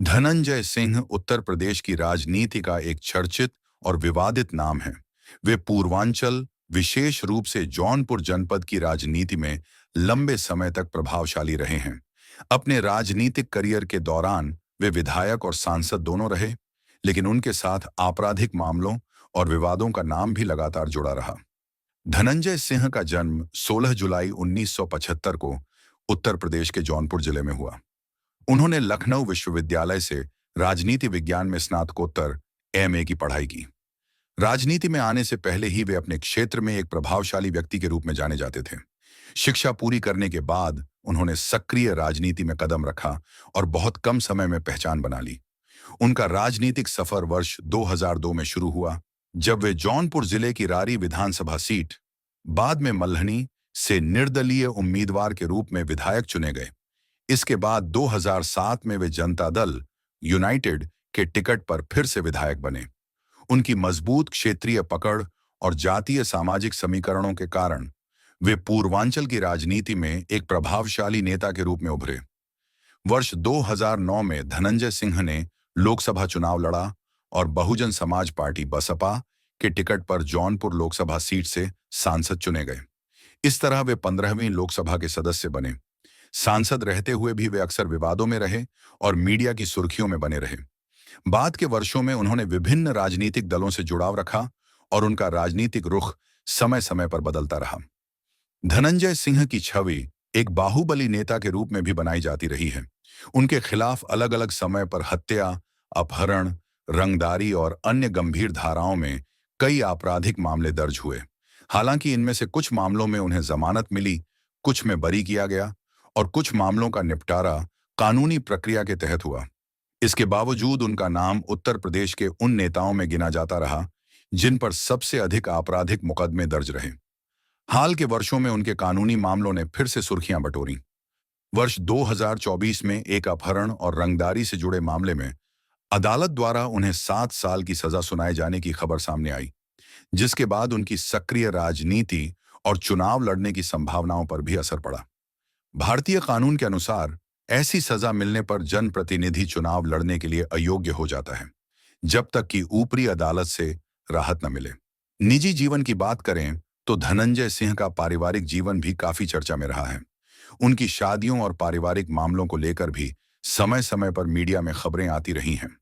धनंजय सिंह उत्तर प्रदेश की राजनीति का एक चर्चित और विवादित नाम है। वे पूर्वांचल, विशेष रूप से जौनपुर जनपद की राजनीति में लंबे समय तक प्रभावशाली रहे हैं। अपने राजनीतिक करियर के दौरान वे विधायक और सांसद दोनों रहे, लेकिन उनके साथ आपराधिक मामलों और विवादों का नाम भी लगातार जुड़ा रहा। धनंजय सिंह का जन्म 16 जुलाई 1975 को उत्तर प्रदेश के जौनपुर जिले में हुआ। उन्होंने लखनऊ विश्वविद्यालय से राजनीति विज्ञान में स्नातकोत्तर एमए की पढ़ाई की। राजनीति में आने से पहले ही वे अपने क्षेत्र में एक प्रभावशाली व्यक्ति के रूप में जाने जाते थे। शिक्षा पूरी करने के बाद उन्होंने सक्रिय राजनीति में कदम रखा और बहुत कम समय में पहचान बना ली। उनका राजनीतिक सफर वर्ष 2002 में शुरू हुआ, जब वे जौनपुर जिले की रारी विधानसभा सीट, बाद में मल्हनी, से निर्दलीय उम्मीदवार के रूप में विधायक चुने गए। इसके बाद 2007 में वे जनता दल यूनाइटेड के टिकट पर फिर से विधायक बने। उनकी मजबूत क्षेत्रीय पकड़ और जातीय सामाजिक समीकरणों के कारण वे पूर्वांचल की राजनीति में एक प्रभावशाली नेता के रूप में उभरे। वर्ष 2009 में धनंजय सिंह ने लोकसभा चुनाव लड़ा और बहुजन समाज पार्टी बसपा के टिकट पर जौनपुर लोकसभा सीट से सांसद चुने गए। इस तरह वे 15वीं लोकसभा के सदस्य बने। सांसद रहते हुए भी वे अक्सर विवादों में रहे और मीडिया की सुर्खियों में बने रहे। बाद के वर्षों में उन्होंने विभिन्न राजनीतिक दलों से जुड़ाव रखा और उनका राजनीतिक रुख समय समय पर बदलता रहा। धनंजय सिंह की छवि एक बाहुबली नेता के रूप में भी बनाई जाती रही है। उनके खिलाफ अलग अलग समय पर हत्या, अपहरण, रंगदारी और अन्य गंभीर धाराओं में कई आपराधिक मामले दर्ज हुए। हालांकि इनमें से कुछ मामलों में उन्हें जमानत मिली, कुछ में बरी किया गया और कुछ मामलों का निपटारा कानूनी प्रक्रिया के तहत हुआ। इसके बावजूद उनका नाम उत्तर प्रदेश के उन नेताओं में गिना जाता रहा जिन पर सबसे अधिक आपराधिक मुकदमे दर्ज रहे। हाल के वर्षों में उनके कानूनी मामलों ने फिर से सुर्खियां बटोरी। वर्ष 2024 में एक अपहरण और रंगदारी से जुड़े मामले में अदालत द्वारा उन्हें 7 साल की सजा सुनाए जाने की खबर सामने आई, जिसके बाद उनकी सक्रिय राजनीति और चुनाव लड़ने की संभावनाओं पर भी असर पड़ा। भारतीय कानून के अनुसार ऐसी सजा मिलने पर जनप्रतिनिधि चुनाव लड़ने के लिए अयोग्य हो जाता है, जब तक कि ऊपरी अदालत से राहत न मिले। निजी जीवन की बात करें तो धनंजय सिंह का पारिवारिक जीवन भी काफी चर्चा में रहा है। उनकी शादियों और पारिवारिक मामलों को लेकर भी समय समय पर मीडिया में खबरें आती रही हैं।